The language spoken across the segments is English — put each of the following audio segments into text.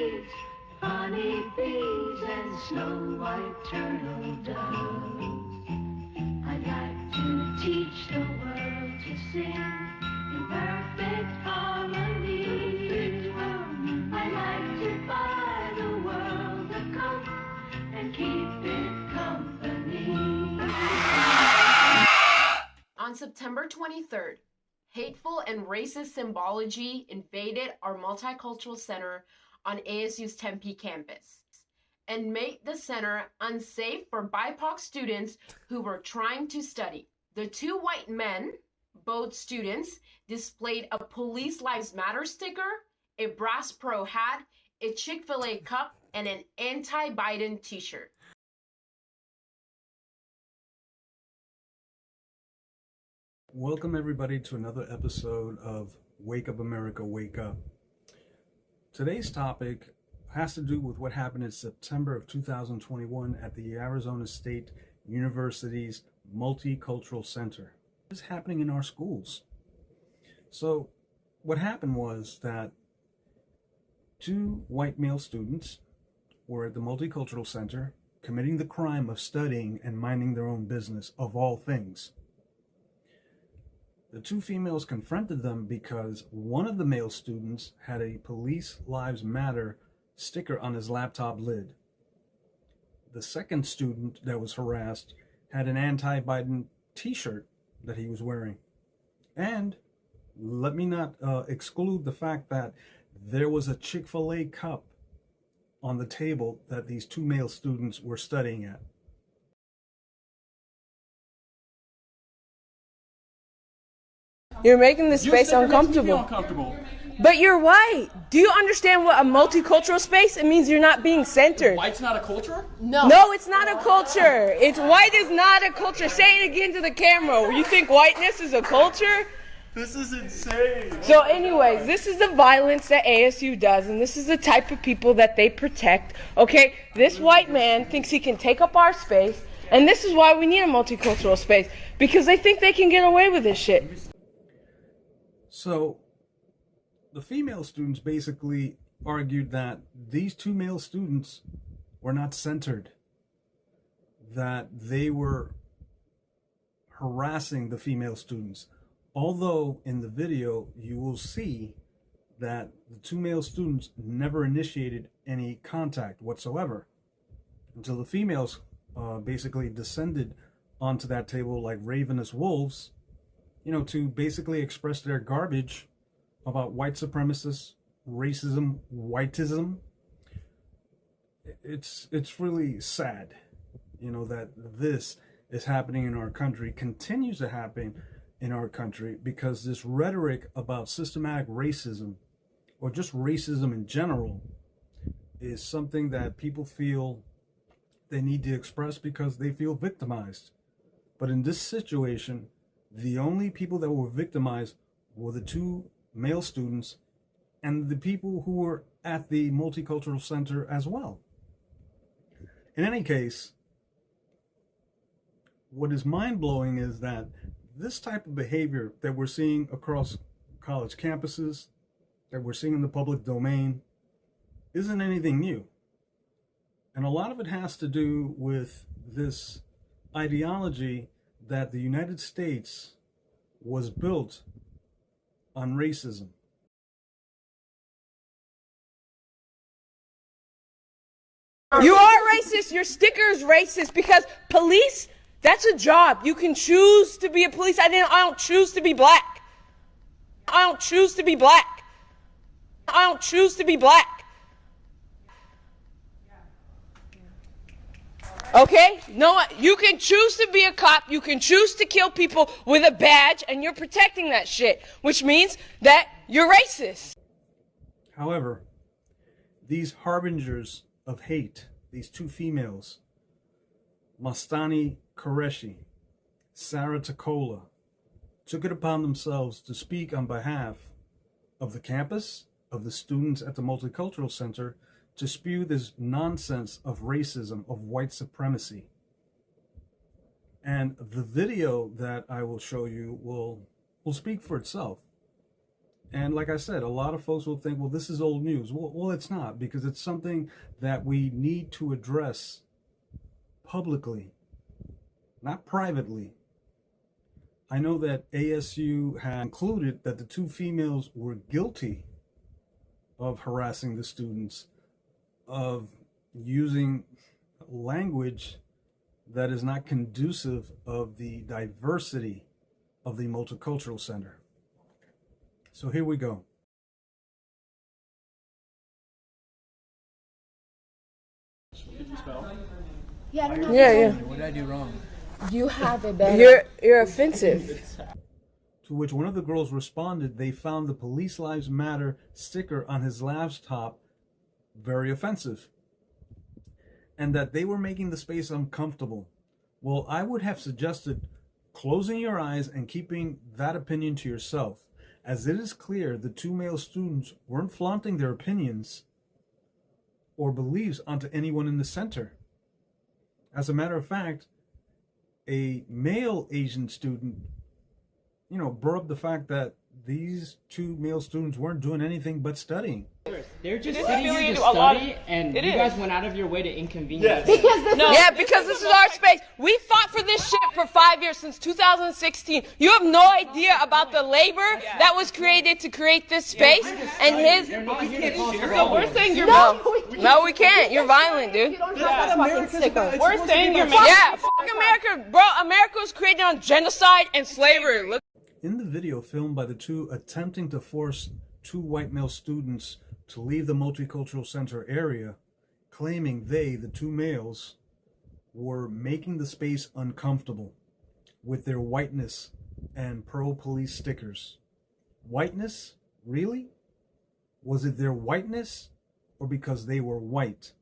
maids, honey bees, and snow white turtle doves. I'd like to teach the world to sing in perfect harmony. I'd like to buy the world a coat and keep it company. On September 23rd, hateful and racist symbology invaded our multicultural center on ASU's Tempe campus and made the center unsafe for BIPOC students who were trying to study. The two white men, both students, displayed a Police Lives Matter sticker, a Brass Pro hat, a Chick-fil-A cup, and an anti-Biden t-shirt. Welcome everybody to another episode of Wake Up America, Wake Up. Today's topic has to do with what happened in September of 2021 at the Arizona State University's Multicultural Center. This is happening in our schools. So what happened was that two white male students were at the Multicultural Center committing the crime of studying and minding their own business, of all things. The two females confronted them because one of the male students had a Police Lives Matter sticker on his laptop lid. The second student that was harassed had an anti-Biden t-shirt that he was wearing. And let me not exclude the fact that there was a Chick-fil-A cup on the table that these two male students were studying at. You're making this space uncomfortable. But you're white. Do you understand what a multicultural space? It means you're not being centered. White's not a culture? No, it's not a culture. White is not a culture. Say it again to the camera. You think whiteness is a culture? This is insane. So anyways, this is the violence that ASU does, and this is the type of people that they protect. Okay, this white man thinks he can take up our space, and this is why we need a multicultural space, because they think they can get away with this shit. So the female students basically argued that these two male students were not centered, that they were harassing the female students. Although in the video you will see that the two male students never initiated any contact whatsoever until the females basically descended onto that table like ravenous wolves, to basically express their garbage about white supremacists, racism, whiteism. It's really sad, that this is happening in our country, continues to happen in our country, because this rhetoric about systematic racism, or just racism in general, is something that people feel they need to express because they feel victimized. But in this situation, the only people that were victimized were the two male students and the people who were at the Multicultural Center as well. In any case, what is mind-blowing is that this type of behavior that we're seeing across college campuses, that we're seeing in the public domain, isn't anything new. And a lot of it has to do with this ideology that the United States was built on racism. You are racist. Your sticker is racist because police, that's a job. You can choose to be a police. I don't choose to be black. I don't choose to be black. I don't choose to be black. Okay? No, you can choose to be a cop. You can choose to kill people with a badge, and you're protecting that shit, which means that you're racist. However, these harbingers of hate, these two females, Maastani Qureshi, Sarra Tekola, took it upon themselves to speak on behalf of the campus, of the students at the Multicultural Center, to spew this nonsense of racism, of white supremacy. And the video that I will show you will speak for itself. And like I said, a lot of folks will think, well, this is old news. Well, it's not, because it's something that we need to address publicly, not privately. I know that ASU had concluded that the two females were guilty of harassing the students, of using language that is not conducive of the diversity of the multicultural center. So here we go. Did you spell? Yeah. What did I do wrong? You have it better. You're offensive. To which one of the girls responded, they found the Police Lives Matter sticker on his laptop very offensive, and that they were making the space uncomfortable. Well, I would have suggested closing your eyes and keeping that opinion to yourself, as it is clear the two male students weren't flaunting their opinions or beliefs onto anyone in the center. As a matter of fact, a male Asian student, brought up the fact that these two male students weren't doing anything but studying. They're just It is sitting here affiliated to to a lot study, of- and it you is. guys went out of your way to inconvenience. Yes. them. Because this is our space. We fought for this shit for 5 years, since 2016. You have no idea about the labor that was created to create this space, and his. You're not here to cause So trouble. we're saying you're no, we can't. You're violent, dude. We're saying you're Yeah, fuck America, bro. America was created on genocide and slavery. Look. In the video filmed by the two attempting to force two white male students to leave the multicultural center area, claiming they, the two males, were making the space uncomfortable with their whiteness and pro-police stickers. Whiteness? Really? Was it their whiteness, or because they were white?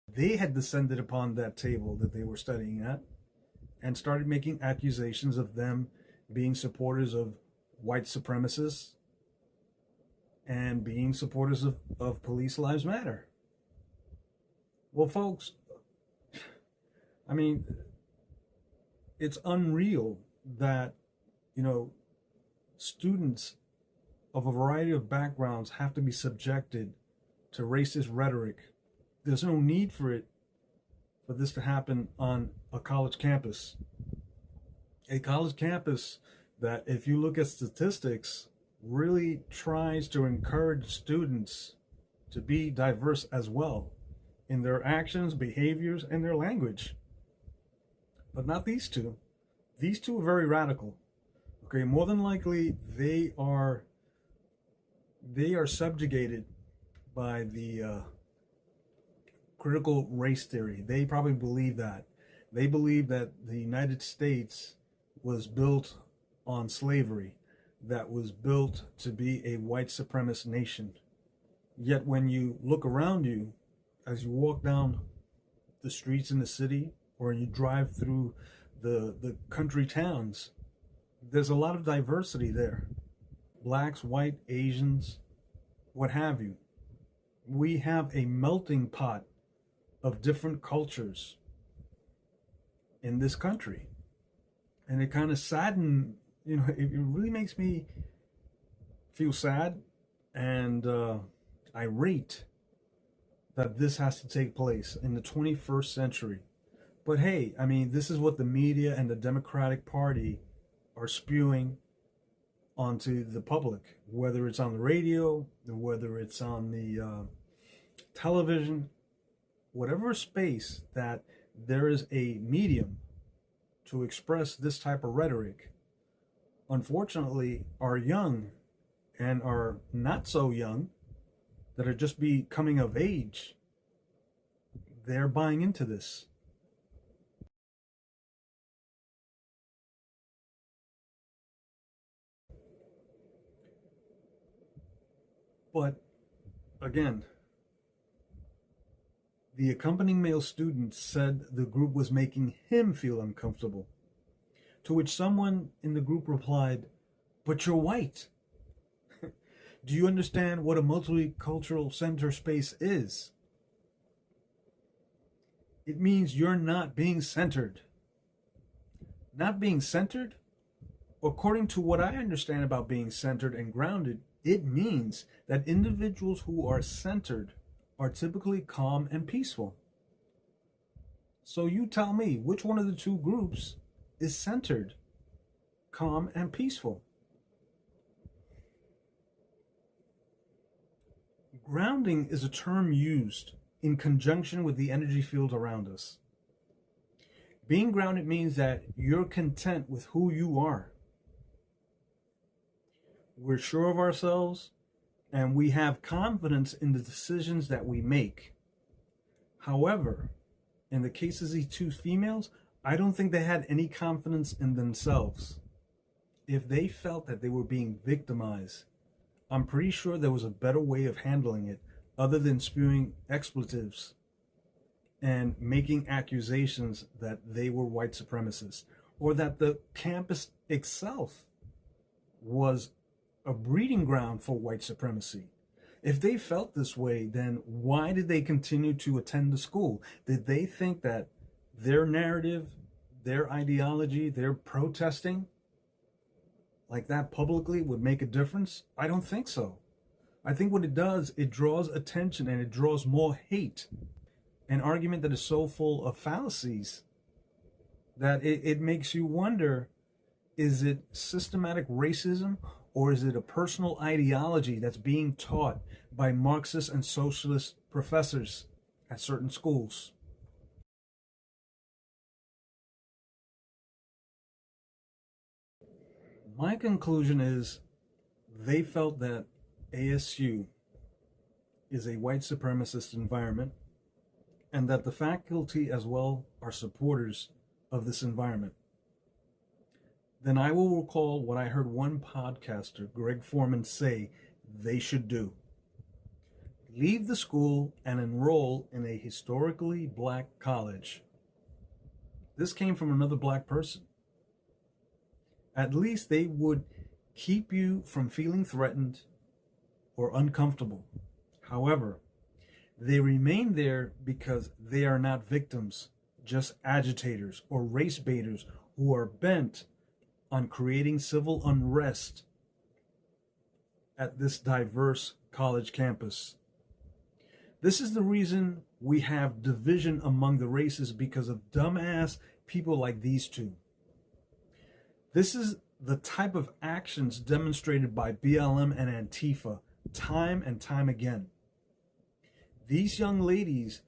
They had descended upon that table that they were studying at and started making accusations of them being supporters of white supremacists and being supporters of Police Lives Matter. Well, folks, I mean, it's unreal that, students of a variety of backgrounds have to be subjected to racist rhetoric. There's no need for this to happen on a college campus. A college campus that, if you look at statistics, really tries to encourage students to be diverse as well in their actions, behaviors, and their language. But not these two. These two are very radical. Okay, more than likely they are subjugated by the critical race theory. They probably believe that. They believe that the United States was built on slavery, that was built to be a white supremacist nation. Yet when you look around you, as you walk down the streets in the city, or you drive through the country towns, there's a lot of diversity there. Blacks, white, Asians, what have you. We have a melting pot of different cultures in this country. And it kind of saddened, it really makes me feel sad and irate that this has to take place in the 21st century. But hey, I mean, this is what the media and the Democratic Party are spewing onto the public, whether it's on the radio, whether it's on the television, whatever space that there is a medium to express this type of rhetoric. Unfortunately, our young and our not so young that are just becoming of age, they're buying into this. But again, the accompanying male student said the group was making him feel uncomfortable, to which someone in the group replied, "But you're white. Do you understand what a multicultural center space is? It means you're not being centered." Not being centered? According to what I understand about being centered and grounded, it means that individuals who are centered are typically calm and peaceful. So you tell me, which one of the two groups is centered, calm, and peaceful? Grounding is a term used in conjunction with the energy field around us. Being grounded means that you're content with who you are. We're sure of ourselves, and we have confidence in the decisions that we make. However, in the case of these two females, I don't think they had any confidence in themselves. If they felt that they were being victimized, I'm pretty sure there was a better way of handling it other than spewing expletives and making accusations that they were white supremacists or that the campus itself was a breeding ground for white supremacy. If they felt this way, then why did they continue to attend the school? Did they think that their narrative, their ideology, their protesting like that publicly would make a difference? I don't think so. I think what it does, it draws attention and it draws more hate. An argument that is so full of fallacies that it makes you wonder, is it systematic racism or is it a personal ideology that's being taught by Marxist and socialist professors at certain schools? My conclusion is they felt that ASU is a white supremacist environment and that the faculty as well are supporters of this environment. Then I will recall what I heard one podcaster, Greg Foreman, say they should do. Leave the school and enroll in a historically black college. This came from another black person. At least they would keep you from feeling threatened or uncomfortable. However, they remain there because they are not victims, just agitators or race baiters who are bent on creating civil unrest at this diverse college campus. This is the reason we have division among the races, because of dumbass people like these two. This is the type of actions demonstrated by BLM and Antifa time and time again. These young ladies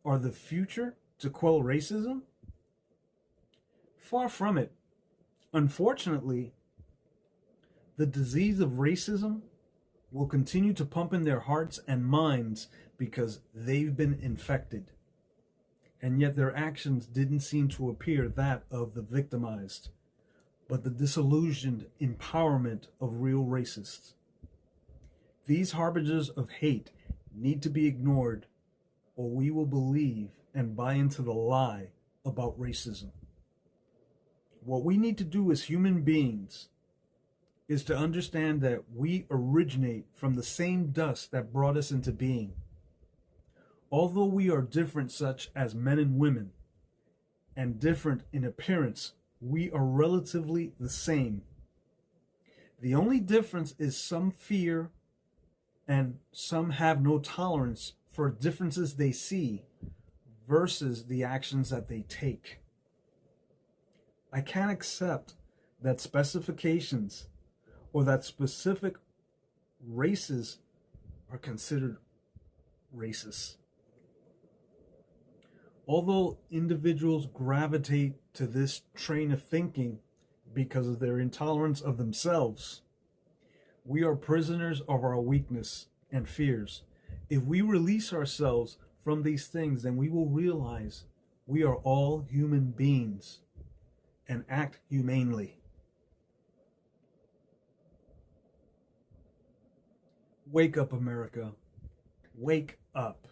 are the future to quell racism? Far from it. Unfortunately, the disease of racism will continue to pump in their hearts and minds because they've been infected. And yet their actions didn't seem to appear that of the victimized, but the disillusioned empowerment of real racists. These harbingers of hate need to be ignored, or we will believe and buy into the lie about racism. What we need to do as human beings is to understand that we originate from the same dust that brought us into being. Although we are different, such as men and women, and different in appearance, we are relatively the same. The only difference is some fear and some have no tolerance for differences they see versus the actions that they take. I can't accept that specifications or that specific races are considered racist. Although individuals gravitate to this train of thinking because of their intolerance of themselves, we are prisoners of our weakness and fears. If we release ourselves from these things, then we will realize we are all human beings and act humanely. Wake up, America. Wake up.